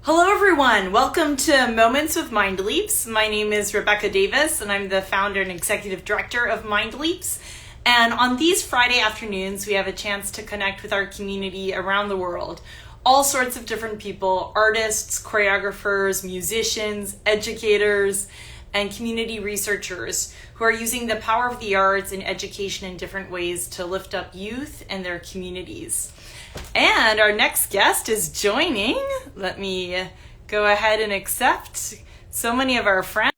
Hello everyone, welcome to Moments with MindLeaps. My name is Rebecca Davis and I'm the founder and executive director of MindLeaps. And on these Friday afternoons, we have a chance to connect with our community around the world. All sorts of different people, artists, choreographers, musicians, educators, and community researchers who are using the power of the arts and education in different ways to lift up youth and their communities. And our next guest is joining. Let me go ahead and accept so many of our friends.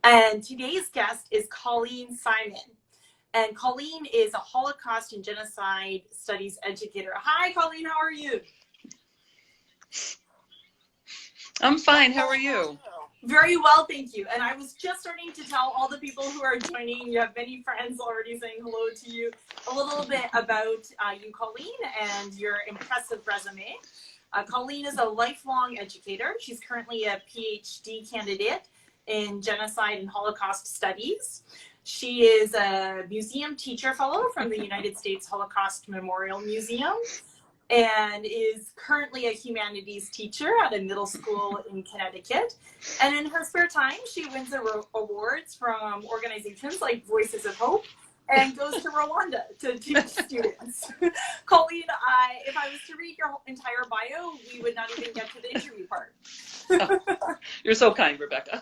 And today's guest is Colleen Simon. And Colleen is a Holocaust and Genocide Studies educator. Hi, Colleen, how are you? I'm fine. How are you? Very well, thank you. And I was just starting to tell all the people who are joining, you have many friends already saying hello to you, a little bit about you, Colleen, and your impressive resume. Colleen is a lifelong educator. She's currently a PhD candidate in Genocide and Holocaust Studies. She is a museum teacher fellow from the United States Holocaust Memorial Museum, and is currently a humanities teacher at a middle school in Connecticut. And in her spare time, she wins awards from organizations like Voices of Hope and goes to Rwanda to teach students. Colleen, if I was to read your entire bio, we would not even get to the interview part. Oh, you're so kind, Rebecca.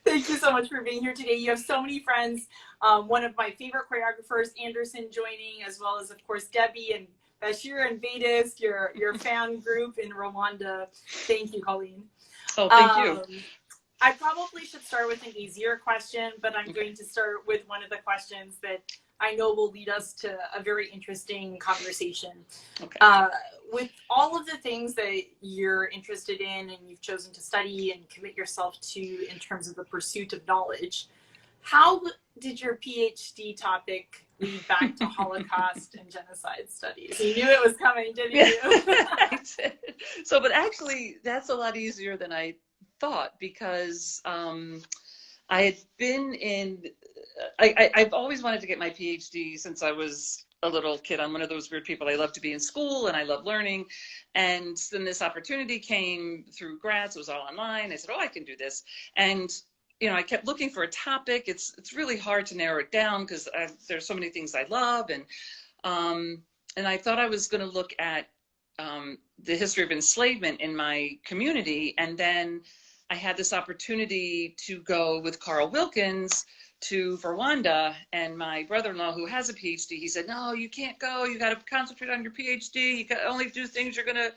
Thank you so much for being here today. You have so many friends. One of my favorite choreographers, Anderson, joining, as well as, of course, Debbie and Bashir and Vedis, your fan group in Rwanda. Thank you, Colleen. Oh, thank you. I probably should start with an easier question, but I'm going to start with one of the questions that I know will lead us to a very interesting conversation. Okay. With all of the things that you're interested in and you've chosen to study and commit yourself to in terms of the pursuit of knowledge, how did your PhD topic lead back to Holocaust and Genocide Studies? You knew it was coming, didn't you? I did. So, but actually, that's a lot easier than I thought, because I had been in, I've always wanted to get my PhD since I was a little kid. I'm one of those weird people. I love to be in school and I love learning. And then this opportunity came through Gratz. It was all online. I said, oh, I can do this. And you know, I kept looking for a topic. It's really hard to narrow it down because there's so many things I love, and I thought I was going to look at the history of enslavement in my community, and then I had this opportunity to go with Carl Wilkins to Rwanda, and my brother-in-law, who has a PhD, he said, "No, you can't go. You got to concentrate on your PhD. You got only do things you're going to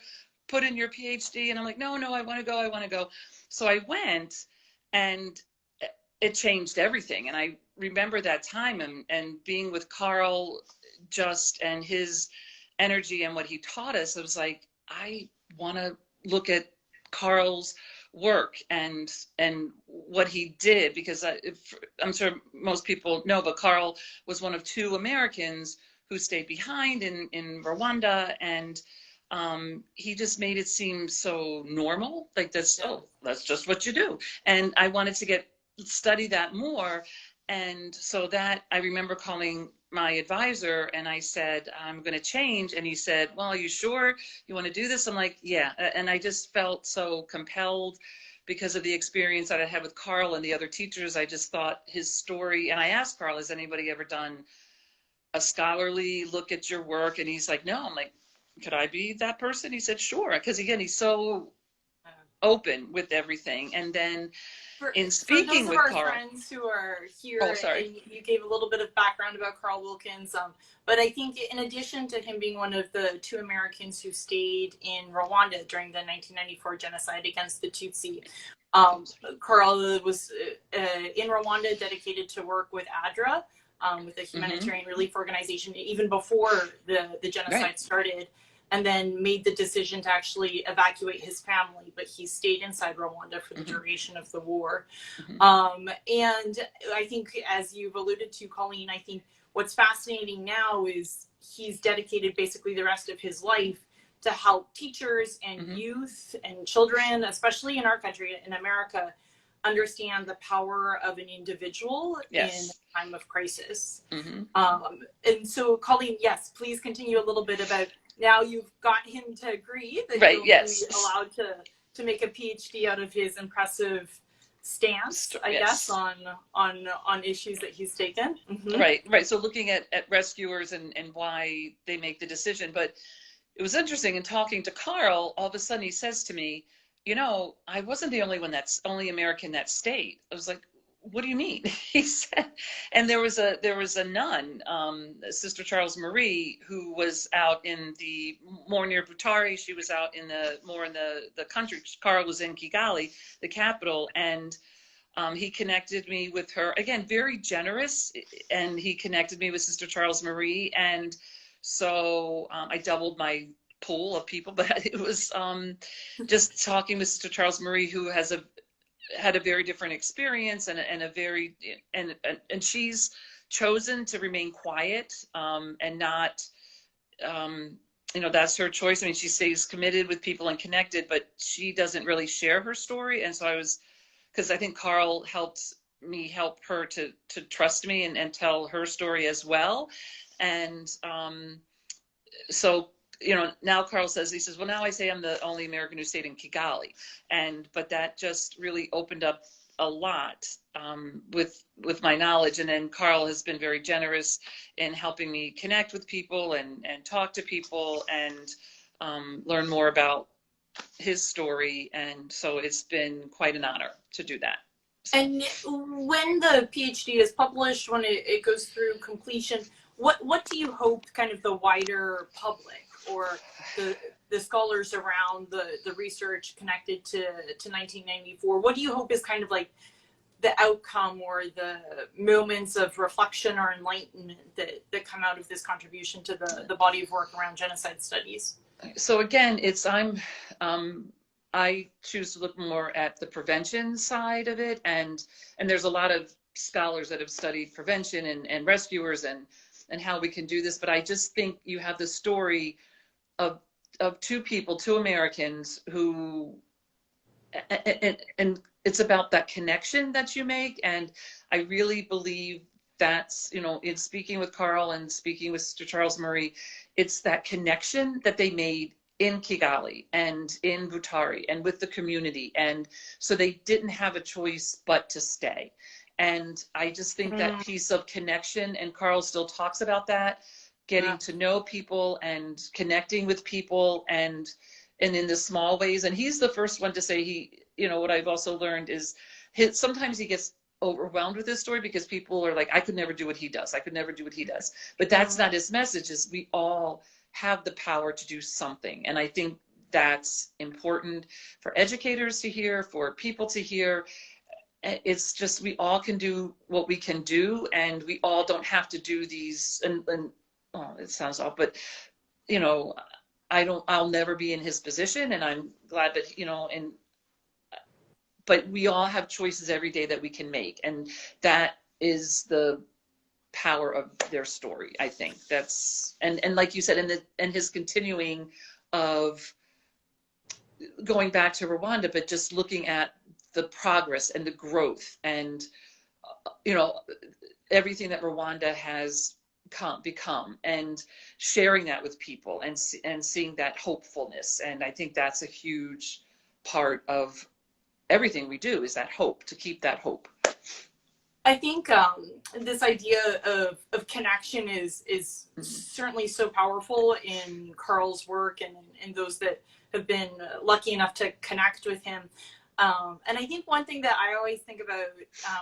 put in your PhD." And I'm like, "No, I want to go. I want to go." So I went, and it changed everything. And I remember that time and being with Carl and his energy and what he taught us. It was like, I want to look at Carl's work and what he did, because I'm sure most people know, but Carl was one of two Americans who stayed behind in Rwanda, and he just made it seem so normal, like that's just what you do. And I wanted to study that more. And so that I remember calling my advisor and I said, I'm going to change. And he said, well, are you sure you want to do this? I'm like, yeah. And I just felt so compelled because of the experience that I had with Carl and the other teachers. I just thought his story, and I asked Carl, has anybody ever done a scholarly look at your work? And he's like, no. I'm like, could I be that person? He said, sure. Because again, he's so open with everything. And then in speaking with Carl, for those of our friends who are here, and you gave a little bit of background about Carl Wilkins, but I think in addition to him being one of the two Americans who stayed in Rwanda during the 1994 genocide against the Tutsi, Carl was in Rwanda, dedicated to work with ADRA, with the humanitarian relief organization, even before the genocide started. And then made the decision to actually evacuate his family, but he stayed inside Rwanda for the duration of the war. And I think, as you've alluded to, Colleen, I think what's fascinating now is he's dedicated basically the rest of his life to help teachers and youth and children, especially in our country, in America, understand the power of an individual in a time of crisis. And so, Colleen, yes, please continue a little bit about now you've got him to agree that right, you'll yes. be allowed to make a PhD out of his impressive stance, I guess, on issues that he's taken. Right. So looking at rescuers and why they make the decision. But it was interesting in talking to Carl, all of a sudden he says to me, I wasn't the only American that stayed. I was like, what do you mean? He said, and there was a nun, Sister Charles Marie, who was out in the more near Butari. She was out in the country. Carl was in Kigali, the capital, and he connected me with her, again, very generous, and he connected me with Sister Charles Marie. And so I doubled my pool of people, but it was just talking with Sister Charles Marie, who had a very different experience and she's chosen to remain quiet and not, that's her choice. I mean, she stays committed with people and connected, but she doesn't really share her story. And so because I think Carl helped me help her to trust me and tell her story as well. And so, now Carl says, well, now I say I'm the only American who stayed in Kigali. But that just really opened up a lot with my knowledge. And then Carl has been very generous in helping me connect with people and talk to people and learn more about his story. And so it's been quite an honor to do that. And when the PhD is published, when it goes through completion, what do you hope kind of the wider public or the scholars around the research connected to 1994, what do you hope is kind of like the outcome or the moments of reflection or enlightenment that come out of this contribution to the body of work around genocide studies? So again, I choose to look more at the prevention side of it, and there's a lot of scholars that have studied prevention and rescuers and how we can do this. But I just think you have the story of two Americans who, and it's about that connection that you make. And I really believe that's, in speaking with Carl and speaking with Sister Charles Marie, it's that connection that they made in Kigali and in Butari and with the community. And so they didn't have a choice but to stay. And I just think that piece of connection, and Carl still talks about that, getting to know people and connecting with people and in the small ways. And he's the first one to say what I've also learned is sometimes he gets overwhelmed with his story because people are like, I could never do what he does. I could never do what he does. But that's not his message. Is we all have the power to do something. And I think that's important for educators to hear, for people to hear. It's just, we all can do what we can do, and we all don't have to do these, and it sounds off, but I'll never be in his position, and I'm glad that, but we all have choices every day that we can make. And that is the power of their story. I think that's, and like you said, and his continuing of going back to Rwanda, but just looking at the progress and the growth and everything that Rwanda has become, and sharing that with people and seeing that hopefulness. And I think that's a huge part of everything we do, is that hope, to keep that hope. I think this idea of connection is certainly so powerful in Carl's work and those that have been lucky enough to connect with him. And I think one thing that I always think about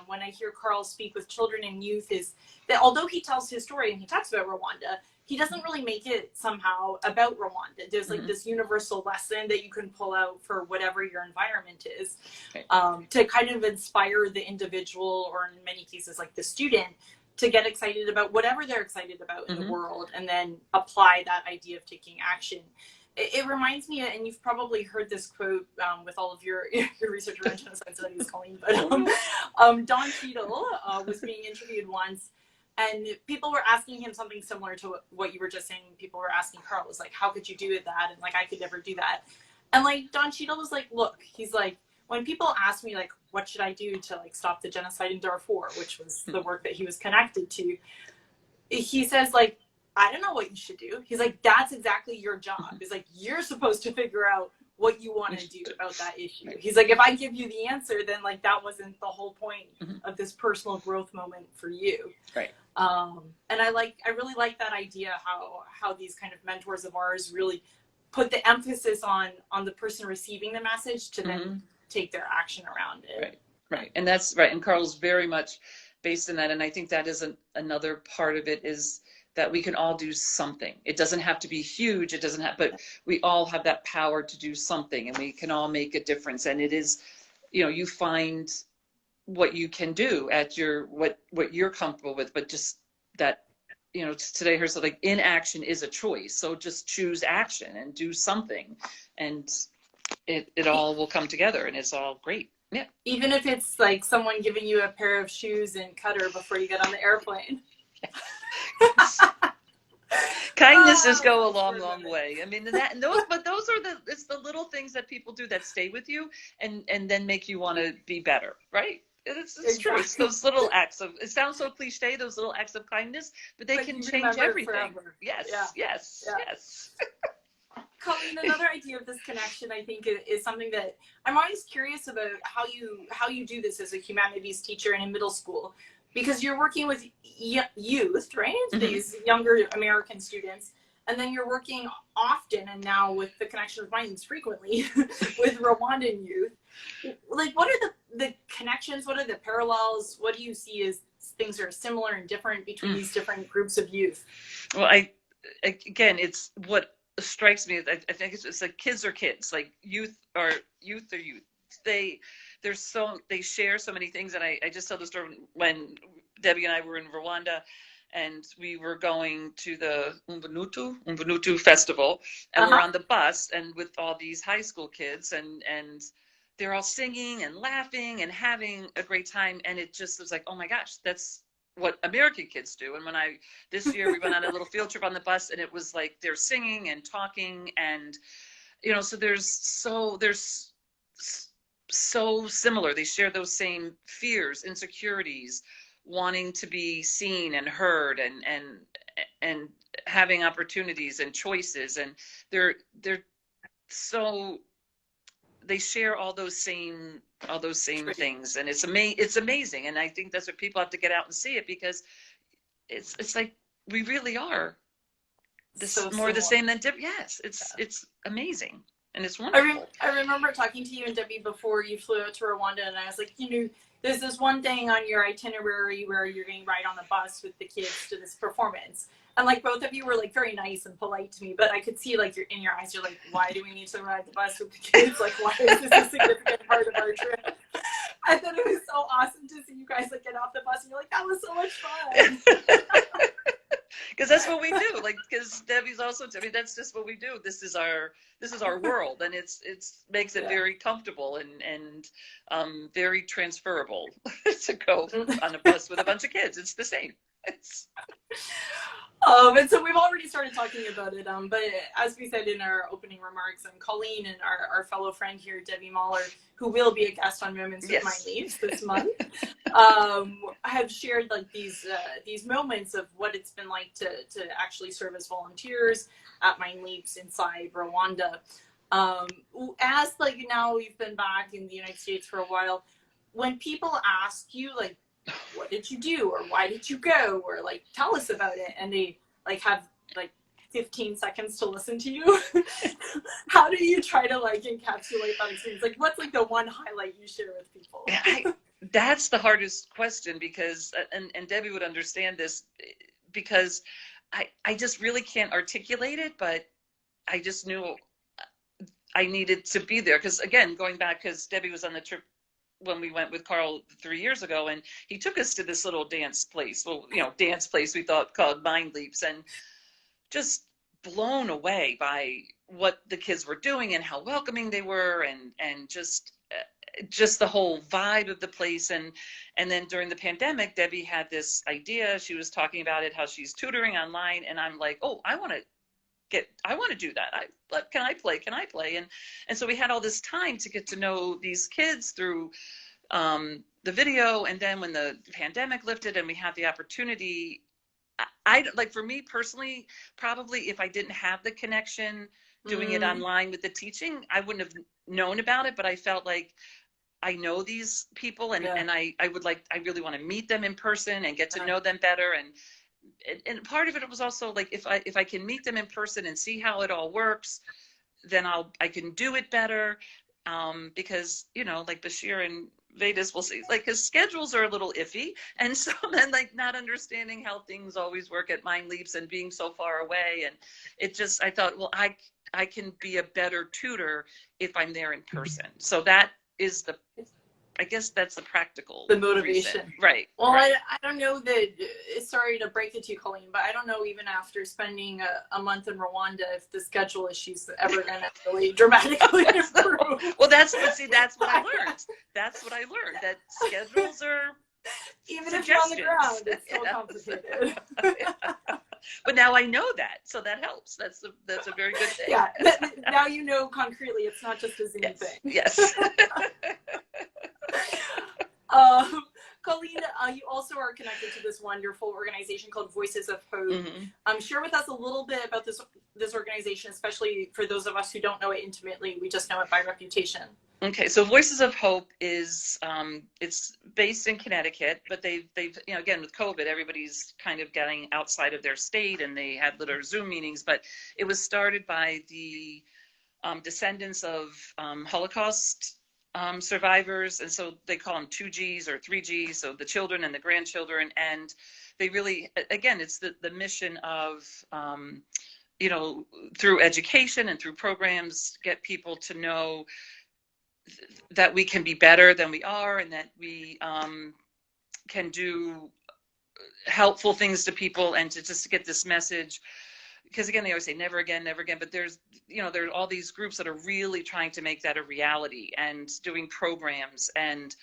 when I hear Carl speak with children and youth is that although he tells his story and he talks about Rwanda, he doesn't really make it somehow about Rwanda. There's like this universal lesson that you can pull out for whatever your environment is, to kind of inspire the individual, or in many cases like the student, to get excited about whatever they're excited about in the world, and then apply that idea of taking action. It reminds me, and you've probably heard this quote with all of your research around genocide studies, Colleen, but Don Cheadle was being interviewed once, and people were asking him something similar to what you were just saying. People were asking Carl, was like, how could you do that? And like, I could never do that. And like, Don Cheadle was like, look, he's like, when people ask me, like, what should I do to like stop the genocide in Darfur, which was the work that he was connected to, he says, like, I don't know what you should do. He's like, that's exactly your job. He's like, you're supposed to figure out what you want to do about that issue. He's like, if I give you the answer, then like that wasn't the whole point of this personal growth moment for you. Right. And I really like that idea, how these kind of mentors of ours really put the emphasis on the person receiving the message to then take their action around it. Right. And that's right. And Carl's very much based in that. And I think that is another part of it, is that we can all do something. It doesn't have to be huge. It doesn't have, but we all have that power to do something, and we can all make a difference. And it is, you find what you can do at what you're comfortable with, but just that, today here's like, inaction is a choice. So just choose action and do something, and it all will come together, and it's all great. Yeah. Even if it's like someone giving you a pair of shoes and cutter before you get on the airplane. Kindnesses go a long way. I mean, those are it's the little things that people do that stay with you and then make you want to be better, right? It's exactly true. It's those little acts of, it sounds so cliche, those little acts of kindness, but they can change everything. Yes. Colleen, another idea of this connection, I think, is something that I'm always curious about, how you do this as a humanities teacher in a middle school, because you're working with youth, right? These younger American students, and then you're working often, and now with the connection with MindLeaps frequently, with Rwandan youth. Like, what are the connections? What are the parallels? What do you see as things that are similar and different between these different groups of youth? Well, again, it's what strikes me. I think it's like kids are kids. Like youth are youth. They share so many things. And I just told the story when Debbie and I were in Rwanda, and we were going to the Umbunutu festival, and we're on the bus, and with all these high school kids, and they're all singing and laughing and having a great time. And it just was like, oh my gosh, that's what American kids do. And this year we went on a little field trip on the bus, and it was like they're singing and talking, and so there's so similar. They share those same fears, insecurities, wanting to be seen and heard, and having opportunities and choices, and they share all those same things, and it's amazing. And I think that's what people have to get out and see it, because it's like we really are more the same than different. Yes, it's amazing. And it's wonderful. I remember talking to you and Debbie before you flew out to Rwanda, and I was like, there's this one thing on your itinerary where you're going to ride on the bus with the kids to this performance. And like both of you were like very nice and polite to me, but I could see like in your eyes, you're like, why do we need to ride the bus with the kids? Like, why is this a significant part of our trip? I thought it was so awesome to see you guys like get off the bus and you're like, that was so much fun. Because that's what we do. Like, because Debbie's also, that's just what we do. This is our world, and it's makes it very comfortable and very transferable to go on a bus with a bunch of kids. It's the same. And so we've already started talking about it, but as we said in our opening remarks, Colleen and our fellow friend here, Debbie Mahler, who will be a guest on Moments with MindLeaps this month, have shared like these moments of what it's been like to actually serve as volunteers at MindLeaps inside Rwanda. As like now you've been back in the United States for a while, when people ask you like, what did you do, or why did you go, or like tell us about it, and they like have like 15 seconds to listen to you, how do you try to like encapsulate that experience? Like, what's like the one highlight you share with people? That's the hardest question, because and Debbie would understand this, because I just really can't articulate it, but I just knew I needed to be there. Because again, going back, because Debbie was on the trip when we went with Carl 3 years ago, and he took us to this little dance place we thought called MindLeaps, and just blown away by what the kids were doing and how welcoming they were, and just the whole vibe of the place. And then during the pandemic, Debbie had this idea. She was talking about it, how she's tutoring online, and I'm like, oh, I want to do that. Can I play? And so we had all this time to get to know these kids through the video. And then when the pandemic lifted and we had the opportunity, like, for me personally, probably if I didn't have the connection doing it Mm. online with the teaching, I wouldn't have known about it, but I felt like I know these people, and, Yeah. and I really want to meet them in person and get to know them better. And part of it was also like, if I can meet them in person and see how it all works, then I can do it better. Because, you know, like Bashir and Vedas will see, like, his schedules are a little iffy. And so then, like, not understanding how things always work at MindLeaps and being so far away. And it just, I thought, well, I can be a better tutor if I'm there in person. So that is I guess that's the practical motivation. reason. Right. Well, right. I don't know that, sorry to break it to you, Colleen, but I don't know, even after spending a month in Rwanda, if the schedule issues ever going to really dramatically improve. Well, that's what I learned. That's what I learned, that schedules are even if you're on the ground, it's still complicated. But now I know that, so that helps. That's a very good thing. Yeah, now you know concretely it's not just a Zoom thing. Yes. Colleen, you also are connected to this wonderful organization called Voices of Hope. Mm-hmm. Share with us a little bit about this organization, especially for those of us who don't know it intimately. We just know it by reputation. Okay, so Voices of Hope is it's based in Connecticut, but they've you know, again, with COVID, everybody's kind of getting outside of their state, and they had little Zoom meetings. But it was started by the descendants of Holocaust survivors, and so they call them 2Gs or 3Gs, so the children and the grandchildren. And they really, again, it's the mission of you know, through education and through programs, get people to know that we can be better than we are, and that we can do helpful things to people, and to just get this message. Because again, they always say never again, but there's, you know, there are all these groups that are really trying to make that a reality and doing programs. And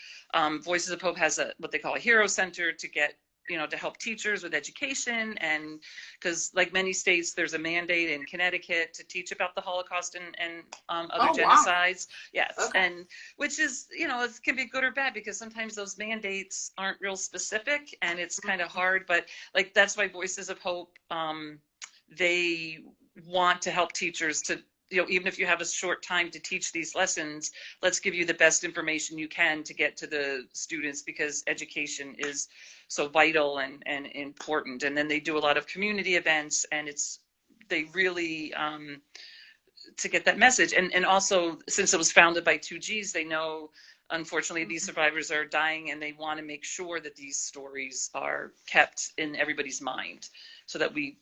Voices of Hope has what they call a hero center to get, you know, to help teachers with education. And because, like many states, there's a mandate in Connecticut to teach about the Holocaust and other genocides. Wow. Yes. Okay. And which is, you know, it can be good or bad, because sometimes those mandates aren't real specific, and it's kind of hard. But like, that's why Voices of Hope, they want to help teachers to, you know, even if you have a short time to teach these lessons, let's give you the best information you can to get to the students, because education is so vital and important. And then they do a lot of community events, and they really, to get that message. And also, since it was founded by 2Gs, they know, unfortunately, these survivors are dying, and they want to make sure that these stories are kept in everybody's mind, so that we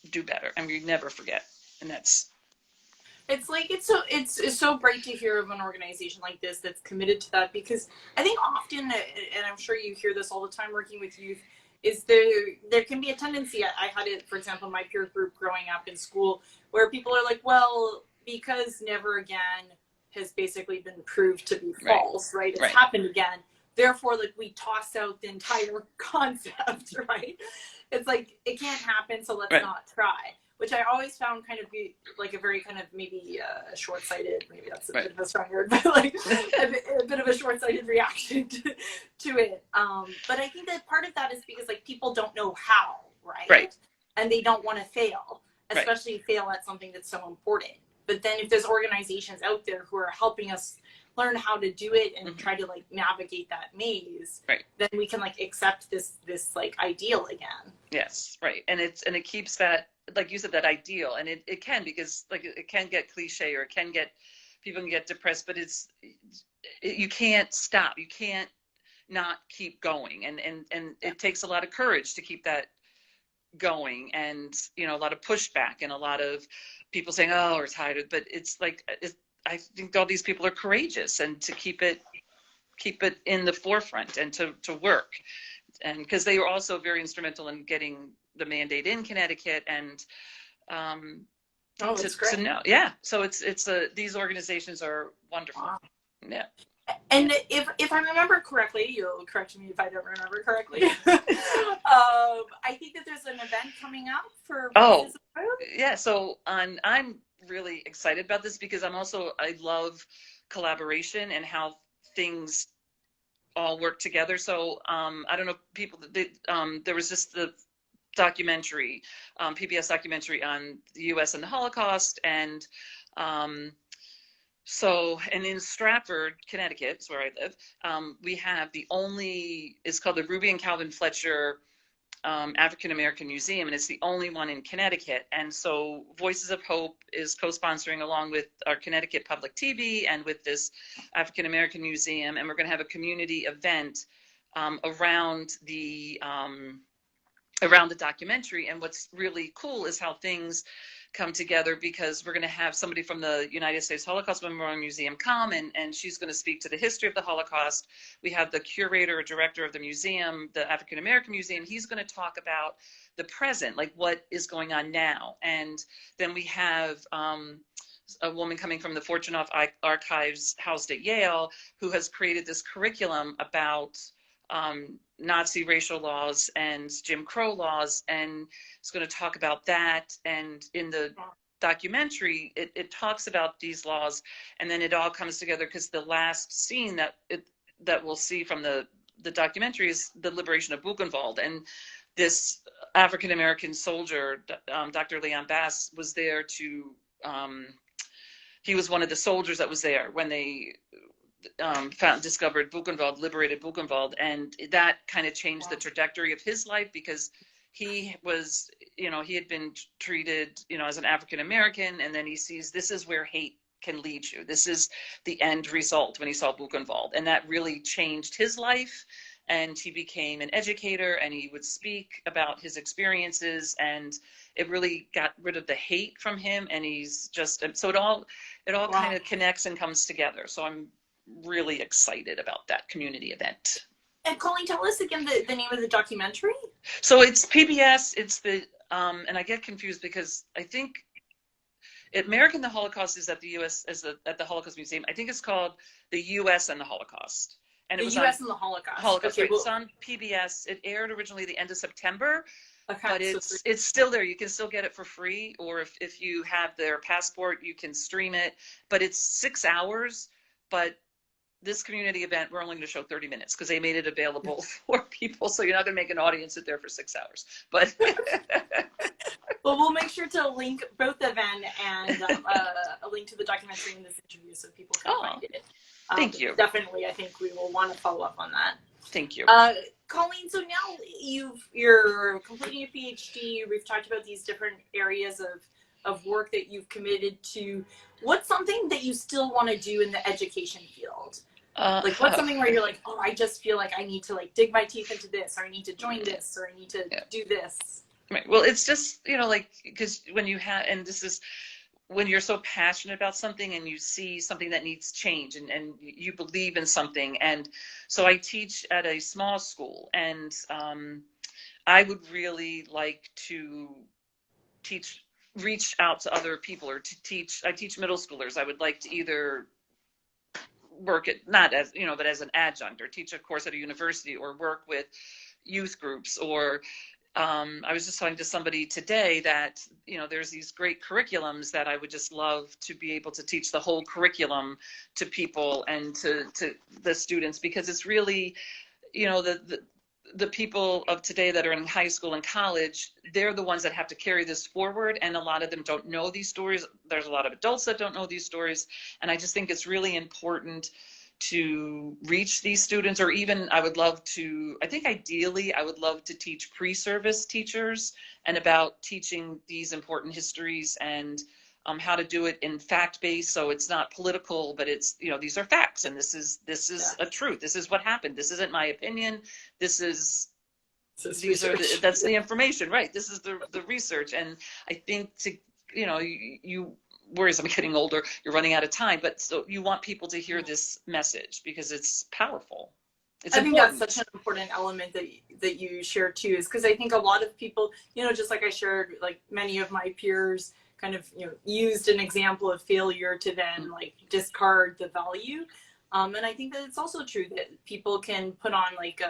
do better and we never forget. And that's, it's like, it's so great to hear of an organization like this that's committed to that, because I think often, and I'm sure you hear this all the time working with youth, is there can be a tendency, I had it, for example, in my peer group growing up in school, where people are like, well, because never again has basically been proved to be false, right? It's happened again. Therefore, like, we toss out the entire concept, right? It's like, it can't happen, so let's not try. Which I always found kind of be like a very kind of maybe short-sighted, maybe that's a bit of a strong word, but like a bit of a short-sighted reaction to it. But I think that part of that is because, like, people don't know how, right? And they don't want to fail, especially fail at something that's so important. But then if there's organizations out there who are helping us learn how to do it and try to, like, navigate that maze, then we can, like, accept this like ideal again. Yes, right. And it keeps that, like you said, that ideal. And it can, because, like, it can get cliche, or people can get depressed, but you can't stop. You can't not keep going. And it takes a lot of courage to keep that going. And, you know, a lot of pushback, and a lot of people saying, oh, we're tired. But it's like, I think all these people are courageous, and to keep it in the forefront, and to work. And because they were also very instrumental in getting the mandate in Connecticut, and that's great. to know, so it's these organizations are wonderful. Wow. Yeah. And if I remember correctly, you'll correct me if I don't remember correctly. I think that there's an event coming up for. Yeah. So I'm really excited about this, because I love collaboration, and how things all work together. So I don't know, people, there was just the documentary, PBS documentary on the US and the Holocaust. And and in Stratford, Connecticut, is where I live, we have it's called the Ruby and Calvin Fletcher African American Museum, and it's the only one in Connecticut. And so Voices of Hope is co-sponsoring along with our Connecticut Public TV and with this African American Museum, and we're going to have a community event around the documentary. And what's really cool is how things come together, because we're going to have somebody from the United States Holocaust Memorial Museum come, and she's going to speak to the history of the Holocaust. We have the curator or director of the museum, the African American Museum. He's going to talk about the present, like what is going on now. And then we have a woman coming from the Fortunoff Archives housed at Yale, who has created this curriculum about Nazi racial laws and Jim Crow laws, and it's going to talk about that. And in the documentary, it talks about these laws, and then it all comes together, because the last scene that we'll see from the documentary is the liberation of Buchenwald. And this African American soldier, Dr. Leon Bass, was there to he was one of the soldiers that was there when they discovered Buchenwald, liberated Buchenwald, and that kind of changed the trajectory of his life, because he was, he had been treated, as an African American, and then he sees this is where hate can lead you. This is the end result when he saw Buchenwald, and that really changed his life. And he became an educator, and he would speak about his experiences, and it really got rid of the hate from him. And he's just, so it all kind of connects and comes together. So I'm really excited about that community event. And Colleen, tell us again the name of the documentary. So it's PBS. It's the and I get confused because I think American the Holocaust is at the U.S. at the Holocaust Museum. I think it's called The U.S. and the Holocaust. And it was U.S. and the Holocaust. Okay, right. It's on PBS. It aired originally the end of September. Okay, but it's still there. You can still get it for free, or if you have their passport, you can stream it. But it's 6 hours. But this community event, we're only going to show 30 minutes because they made it available for people. So you're not going to make an audience sit there for 6 hours. But well, we'll make sure to link both the event and a link to the documentary in this interview so people can find it. Thank you. Definitely, I think we will want to follow up on that. Thank you. Colleen, so now you're completing a PhD. We've talked about these different areas of work that you've committed to. What's something that you still want to do in the education field? Like what's something where you're like, oh, I just feel like I need to like dig my teeth into this, or I need to join this, or I need to do this. Right. Well, it's just, because when you have, and this is when you're so passionate about something and you see something that needs change and you believe in something. And so I teach at a small school, and I would really like to reach out to other people, or I teach middle schoolers. I would like to either work at, not as, but as an adjunct, or teach a course at a university, or work with youth groups, or I was just talking to somebody today that, there's these great curriculums that I would just love to be able to teach the whole curriculum to people and to the students, because it's really, the people of today that are in high school and college, they're the ones that have to carry this forward. And a lot of them don't know these stories. There's a lot of adults that don't know these stories. And I just think it's really important to reach these students, or even ideally I would love to teach pre-service teachers and about teaching these important histories and how to do it in fact-based, so it's not political, but it's, these are facts, and this is a truth. This is what happened. This isn't my opinion. That's the information, right? This is the research. And I think whereas I'm getting older, you're running out of time, but so you want people to hear this message because it's powerful. I think that's such an important element that you share too, is because I think a lot of people, just like I shared, like many of my peers kind of, used an example of failure to then like discard the value. And I think that it's also true that people can put on like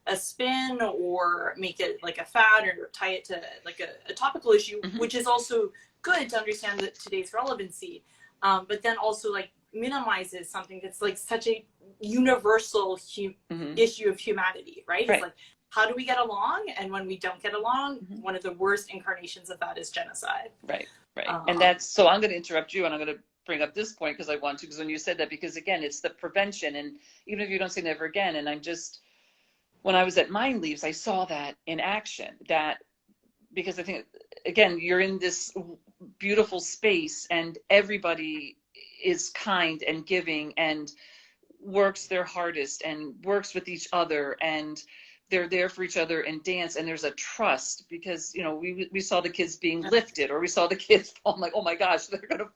a spin or make it like a fad or tie it to like a topical issue, which is also good to understand today's relevancy. But then also like minimizes something that's like such a universal issue of humanity, right? It's like, how do we get along? And when we don't get along, one of the worst incarnations of that is genocide. Right. And that's, so I'm going to interrupt you, and I'm going to bring up this point because I want to, because when you said that, because again, it's the prevention, and even if you don't say never again, and when I was at MindLeaps, I saw that in action, because I think, again, you're in this beautiful space and everybody is kind and giving and works their hardest and works with each other, and they're there for each other and dance, and there's a trust because, you know, we saw the kids being lifted, or we saw the kids fall. I'm like, oh my gosh, they're gonna,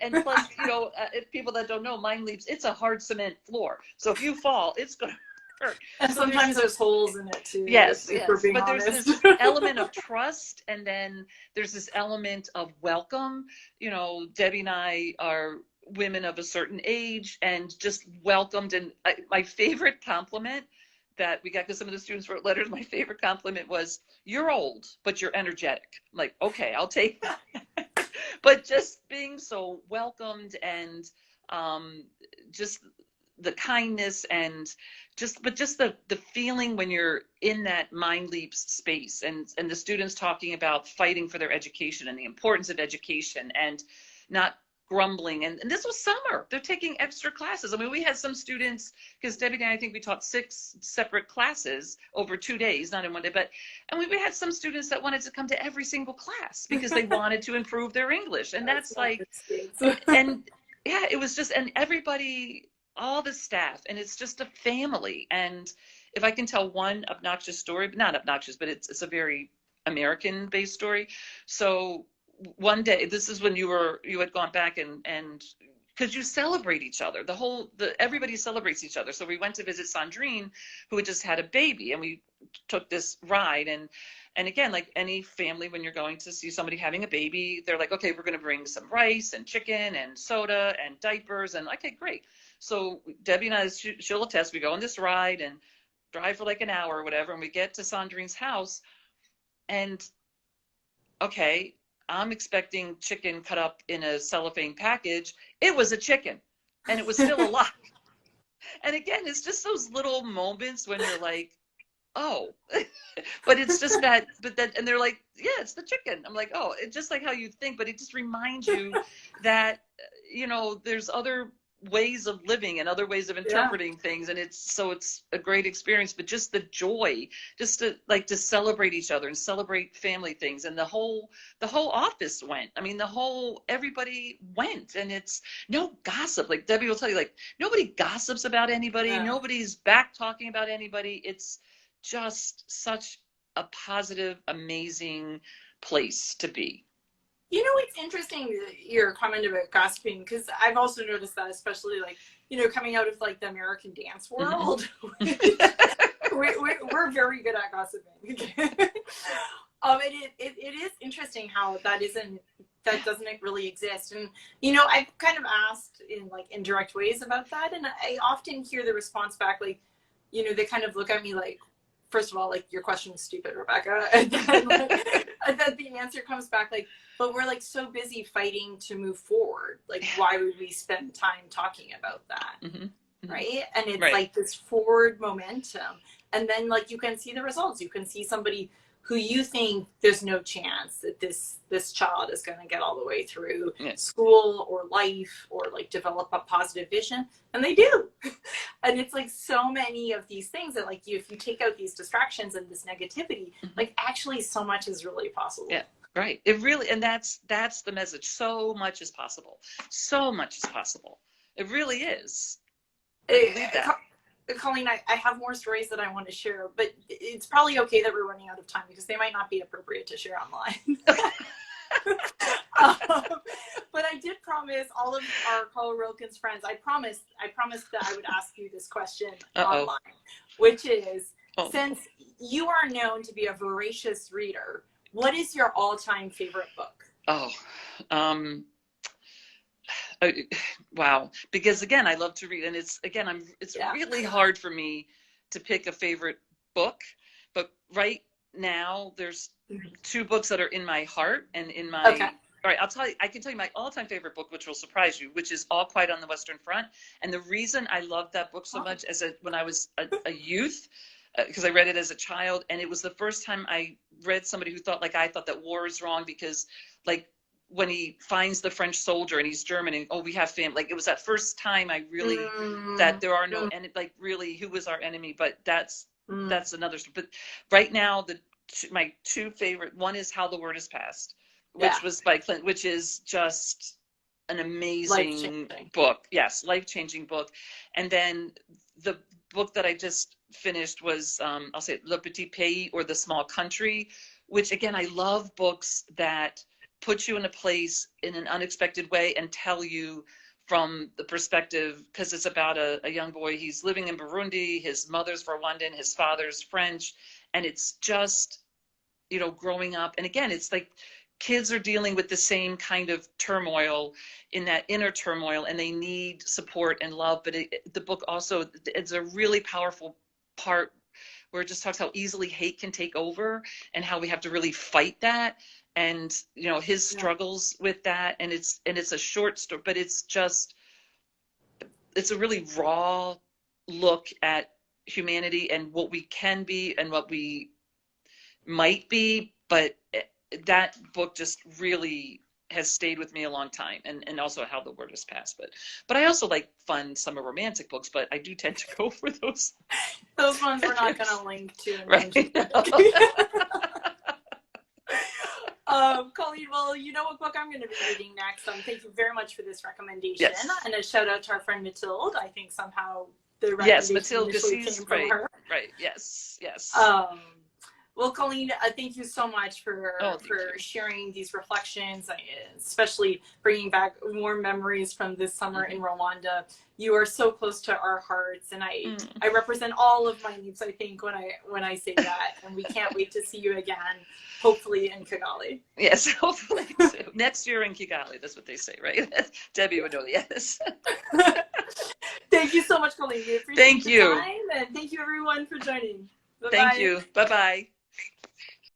and plus, you know, if people that don't know, MindLeaps, it's a hard cement floor, so if you fall, it's gonna hurt. And so sometimes there's holes in it too. Yes, if we're being but honest. There's this element of trust, and then there's this element of welcome. You know, Debbie and I are women of a certain age and just welcomed. And my favorite compliment that we got, because some of the students wrote letters, my favorite compliment was, "You're old, but you're energetic." I'm like, okay, I'll take that. But just being so welcomed, and just the kindness, and just the feeling when you're in that MindLeaps space, and the students talking about fighting for their education and the importance of education and not grumbling. And this was summer. They're taking extra classes. I mean, we had some students, because Debbie and I think we taught 6 separate classes over 2 days, not in one day, and we had some students that wanted to come to every single class because they wanted to improve their English. And that's like, and yeah, it was just, and everybody, all the staff, and it's just a family. And if I can tell one obnoxious story, but not obnoxious, but it's a very American-based story. So one day, this is when you had gone back, and because you celebrate each other, everybody celebrates each other. So we went to visit Sandrine, who had just had a baby, and we took this ride, and again, like any family, when you're going to see somebody having a baby, they're like, okay, we're going to bring some rice and chicken and soda and diapers, and okay, great. So Debbie and I, she'll attest, we go on this ride and drive for like an hour or whatever, and we get to Sandrine's house, and okay, I'm expecting chicken cut up in a cellophane package. It was a chicken, and it was still alive. And again, it's just those little moments when you're like, oh, but it's just that, and they're like, yeah, it's the chicken. I'm like, oh, it's just like how you think, but it just reminds you that, you know, there's other ways of living and other ways of interpreting things, and it's a great experience. But just the joy, just to celebrate each other and celebrate family things, and the whole office went. I mean, everybody went, and it's no gossip. Like Debbie will tell you, like, nobody gossips about anybody. Nobody's back talking about anybody. It's just such a positive, amazing place to be. You know, it's interesting, your comment about gossiping, because I've also noticed that, especially, like, you know, coming out of like the American dance world, we're very good at gossiping. It is interesting how that doesn't really exist. And, you know, I've kind of asked in like indirect ways about that, and I often hear the response back, like, you know, they kind of look at me like, first of all, like, your question is stupid, Rebecca. And then, and then the answer comes back like, but we're like so busy fighting to move forward. Like, why would we spend time talking about that? Right? And it's like this forward momentum. And then, like, you can see the results. You can see somebody who you think there's no chance that this child is going to get all the way through school or life or like develop a positive vision, and they do. And it's like so many of these things that, like, if you take out these distractions and this negativity, like, actually so much is really possible. Yeah, right. It really, and that's the message. So much is possible. So much is possible. It really is. I believe that. Colleen, I have more stories that I want to share, but it's probably okay that we're running out of time because they might not be appropriate to share online. But I did promise all of our Carl Wilkins friends, I promised that I would ask you this question online, which is, since you are known to be a voracious reader, what is your all-time favorite book? Wow. Because again, I love to read, and it's really hard for me to pick a favorite book, but right now there's 2 books that are in my heart and in my all right, I can tell you my all-time favorite book, which will surprise you, which is All Quiet on the Western Front. And the reason I loved that book so much when I was a youth, because I read it as a child, and it was the first time I read somebody who thought like I thought, that war is wrong, because like when he finds the French soldier and he's German and, oh, we have family, like it was that first time I really, that there are no, and like really, who was our enemy? But that's another story. But right now, my two favorite, one is How the Word Is Passed, which was by Clint, which is just an amazing book. Yes, life-changing book. And then the book that I just finished was, I'll say Le Petit Pays, or The Small Country, which again, I love books that put you in a place in an unexpected way and tell you from the perspective, because it's about a young boy, he's living in Burundi, his mother's Rwandan, his father's French, and it's just, you know, growing up. And again, it's like kids are dealing with the same kind of turmoil, in that inner turmoil, and they need support and love. But the book also, it's a really powerful part where it just talks how easily hate can take over and how we have to really fight that. And, you know, his struggles with that. And it's a short story, but it's a really raw look at humanity and what we can be and what we might be. But that book just really has stayed with me a long time, and also How the Word Is Passed. But I also like fun summer romantic books, but I do tend to go for those. Those ones we're not going to link to. Right. Colleen, well, you know what book I'm going to be reading next. Thank you very much for this recommendation. Yes. And a shout out to our friend Mathilde. I think somehow the recommendation Mathilde came from her. Right. Yes. Well, Colleen, thank you so much for sharing these reflections, especially bringing back warm memories from this summer in Rwanda. You are so close to our hearts, and I represent all of MindLeaps, I think, when I say that. And we can't wait to see you again, hopefully in Kigali. Yes, hopefully too. Next year in Kigali, that's what they say, right? Debbie would know. Yes. Thank you so much, Colleen. We appreciate Thank you. Time, and thank you everyone for joining. Bye-bye. Thank you. Bye-bye.